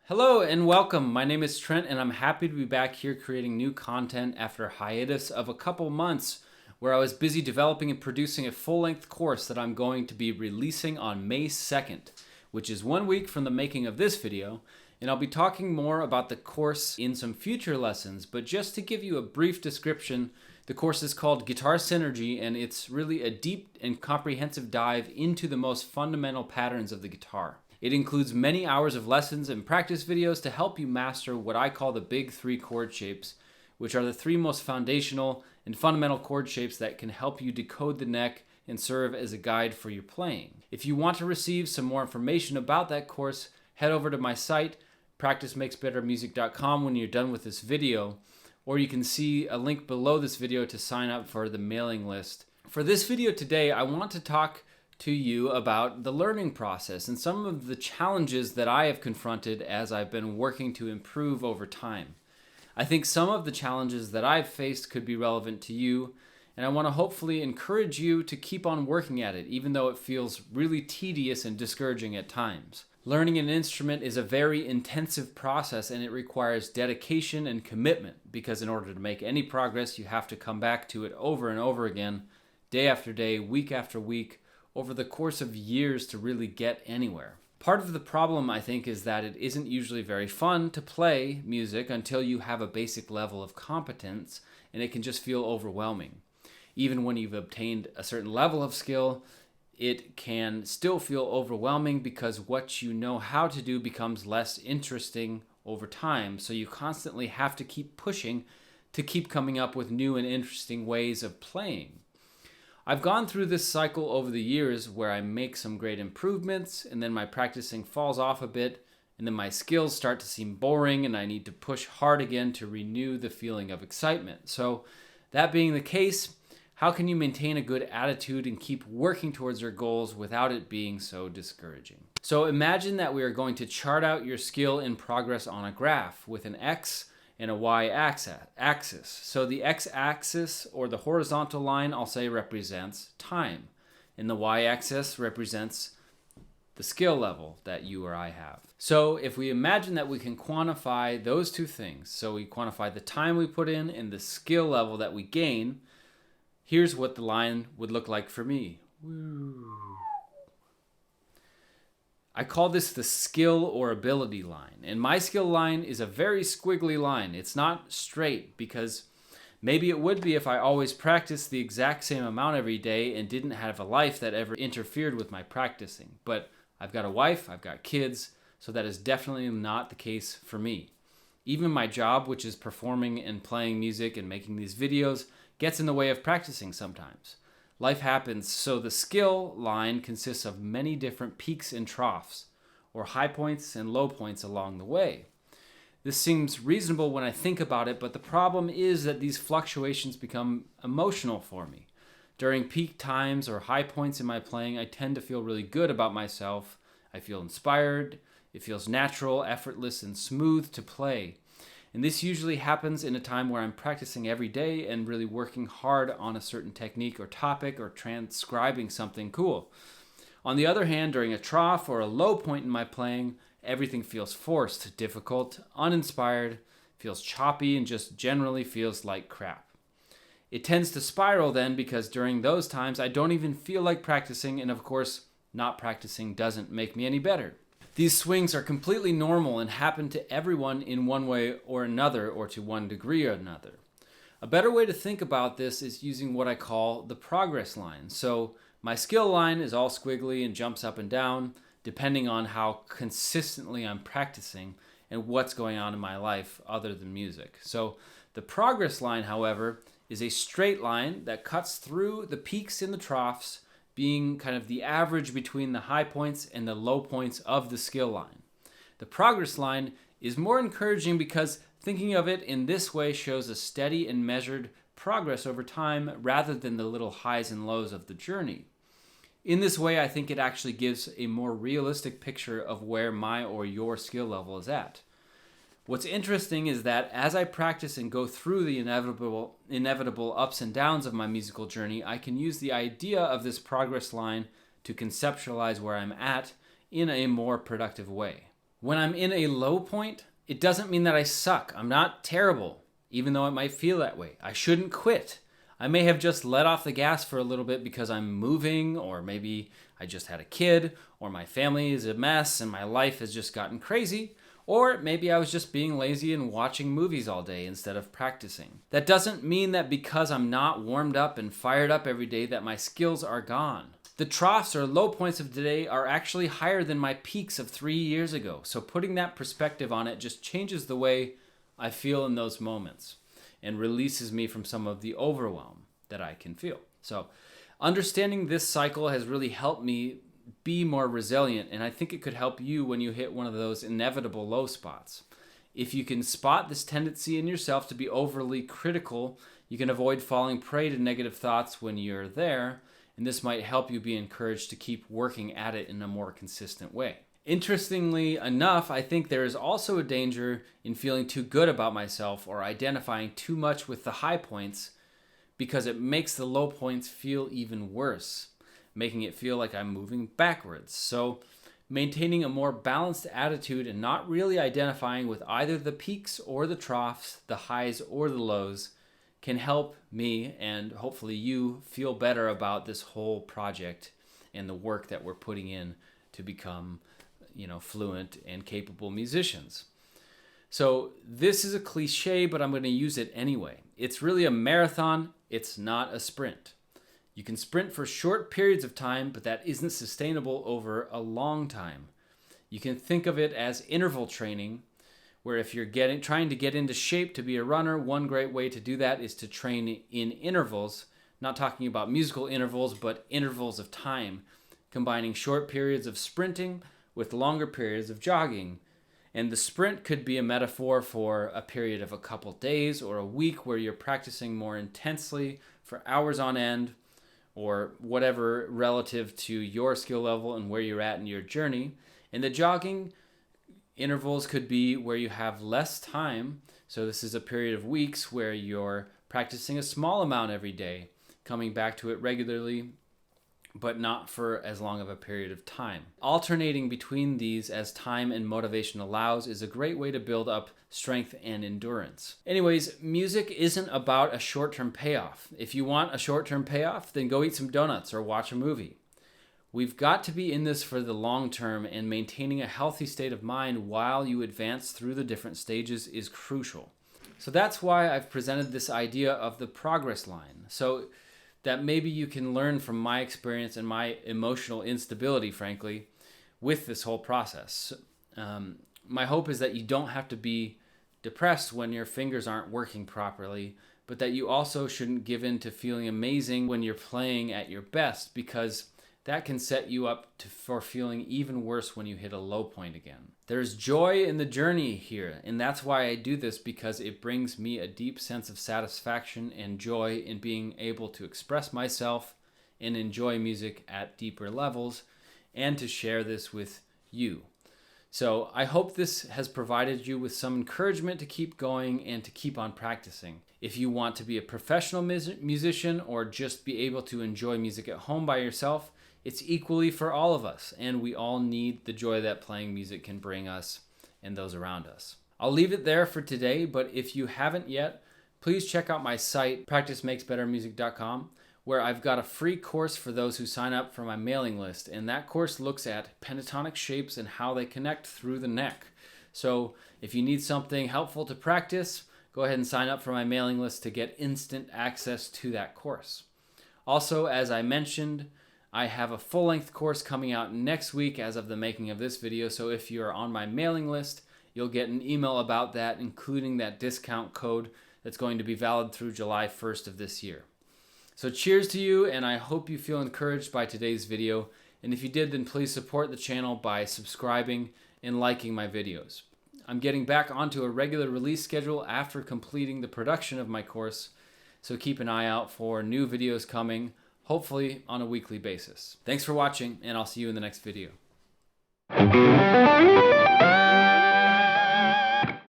Hello and welcome. My name is Trent and I'm happy to be back here creating new content after a hiatus of a couple months where I was busy developing and producing a full-length course that I'm going to be releasing on May 2nd, which is 1 week from the making of this video, and I'll be talking more about the course in some future lessons, but just to give you a brief description, the course is called Guitar Synergy and it's really a deep and comprehensive dive into the most fundamental patterns of the guitar. It includes many hours of lessons and practice videos to help you master what I call the big three chord shapes, which are the three most foundational and fundamental chord shapes that can help you decode the neck and serve as a guide for your playing. If you want to receive some more information about that course, head over to my site, practicemakesbettermusic.com when you're done with this video, or you can see a link below this video to sign up for the mailing list. For this video today, I want to talk to you about the learning process and some of the challenges that I have confronted as I've been working to improve over time. I think some of the challenges that I've faced could be relevant to you, and I want to hopefully encourage you to keep on working at it, even though it feels really tedious and discouraging at times. Learning an instrument is a very intensive process and it requires dedication and commitment because in order to make any progress, you have to come back to it over and over again, day after day, week after week, over the course of years to really get anywhere. Part of the problem, I think, is that it isn't usually very fun to play music until you have a basic level of competence, and it can just feel overwhelming. Even when you've obtained a certain level of skill, it can still feel overwhelming because what you know how to do becomes less interesting over time, so you constantly have to keep pushing to keep coming up with new and interesting ways of playing. I've gone through this cycle over the years where I make some great improvements and then my practicing falls off a bit and then my skills start to seem boring and I need to push hard again to renew the feeling of excitement. So that being the case, how can you maintain a good attitude and keep working towards your goals without it being so discouraging? So imagine that we are going to chart out your skill in progress on a graph with an X and a y-axis. So the x-axis, or the horizontal line, I'll say represents time. And the y-axis represents the skill level that you or I have. So if we imagine that we can quantify those two things, so we quantify the time we put in and the skill level that we gain, here's what the line would look like for me. Woo. I call this the skill or ability line, and my skill line is a very squiggly line. It's not straight because maybe it would be if I always practiced the exact same amount every day and didn't have a life that ever interfered with my practicing. But I've got a wife, I've got kids, so that is definitely not the case for me. Even my job, which is performing and playing music and making these videos, gets in the way of practicing sometimes. Life happens, so the skill line consists of many different peaks and troughs, or high points and low points along the way. This seems reasonable when I think about it, but the problem is that these fluctuations become emotional for me. During peak times or high points in my playing, I tend to feel really good about myself. I feel inspired, it feels natural, effortless, and smooth to play. And this usually happens in a time where I'm practicing every day and really working hard on a certain technique or topic or transcribing something cool. On the other hand, during a trough or a low point in my playing, everything feels forced, difficult, uninspired, feels choppy, and just generally feels like crap. It tends to spiral then because during those times I don't even feel like practicing, and of course, not practicing doesn't make me any better. These swings are completely normal and happen to everyone in one way or another, or to one degree or another. A better way to think about this is using what I call the progress line. So my skill line is all squiggly and jumps up and down, depending on how consistently I'm practicing and what's going on in my life other than music. So the progress line, however, is a straight line that cuts through the peaks and the troughs, being kind of the average between the high points and the low points of the skill line. The progress line is more encouraging because thinking of it in this way shows a steady and measured progress over time rather than the little highs and lows of the journey. In this way, I think it actually gives a more realistic picture of where my or your skill level is at. What's interesting is that as I practice and go through the inevitable ups and downs of my musical journey, I can use the idea of this progress line to conceptualize where I'm at in a more productive way. When I'm in a low point, it doesn't mean that I suck. I'm not terrible, even though it might feel that way. I shouldn't quit. I may have just let off the gas for a little bit because I'm moving, or maybe I just had a kid, or my family is a mess and my life has just gotten crazy, or maybe I was just being lazy and watching movies all day instead of practicing. That doesn't mean that because I'm not warmed up and fired up every day that my skills are gone. The troughs or low points of today are actually higher than my peaks of 3 years ago. So putting that perspective on it just changes the way I feel in those moments and releases me from some of the overwhelm that I can feel. So understanding this cycle has really helped me be more resilient, and I think it could help you when you hit one of those inevitable low spots. If you can spot this tendency in yourself to be overly critical, you can avoid falling prey to negative thoughts when you're there, and this might help you be encouraged to keep working at it in a more consistent way. Interestingly enough, I think there is also a danger in feeling too good about myself or identifying too much with the high points, because it makes the low points feel even worse, making it feel like I'm moving backwards. So maintaining a more balanced attitude and not really identifying with either the peaks or the troughs, the highs or the lows, can help me and hopefully you feel better about this whole project and the work that we're putting in to become, fluent and capable musicians. So this is a cliche, but I'm going to use it anyway. It's really a marathon. It's not a sprint. You can sprint for short periods of time, but that isn't sustainable over a long time. You can think of it as interval training, where if you're trying to get into shape to be a runner, one great way to do that is to train in intervals, not talking about musical intervals, but intervals of time, combining short periods of sprinting with longer periods of jogging. And the sprint could be a metaphor for a period of a couple days or a week where you're practicing more intensely for hours on end, or whatever relative to your skill level and where you're at in your journey. And the jogging intervals could be where you have less time. So this is a period of weeks where you're practicing a small amount every day, coming back to it regularly, but not for as long of a period of time. Alternating between these as time and motivation allows is a great way to build up strength and endurance. Anyways, music isn't about a short-term payoff. If you want a short-term payoff, then go eat some donuts or watch a movie. We've got to be in this for the long term, and maintaining a healthy state of mind while you advance through the different stages is crucial. So that's why I've presented this idea of the progress line, so that maybe you can learn from my experience and my emotional instability, frankly, with this whole process. My hope is that you don't have to be depressed when your fingers aren't working properly, but that you also shouldn't give in to feeling amazing when you're playing at your best, because that can set you up for feeling even worse when you hit a low point again. There's joy in the journey here, and that's why I do this, because it brings me a deep sense of satisfaction and joy in being able to express myself and enjoy music at deeper levels, and to share this with you. So I hope this has provided you with some encouragement to keep going and to keep on practicing. If you want to be a professional musician or just be able to enjoy music at home by yourself, it's equally for all of us, and we all need the joy that playing music can bring us and those around us. I'll leave it there for today, but if you haven't yet, please check out my site, practicemakesbettermusic.com, where I've got a free course for those who sign up for my mailing list, and that course looks at pentatonic shapes and how they connect through the neck. So if you need something helpful to practice, go ahead and sign up for my mailing list to get instant access to that course. Also, as I mentioned, I have a full-length course coming out next week as of the making of this video, so if you're on my mailing list, you'll get an email about that, including that discount code that's going to be valid through July 1st of this year. So cheers to you, and I hope you feel encouraged by today's video, and if you did, then please support the channel by subscribing and liking my videos. I'm getting back onto a regular release schedule after completing the production of my course, so keep an eye out for new videos coming, hopefully on a weekly basis. Thanks for watching, and I'll see you in the next video.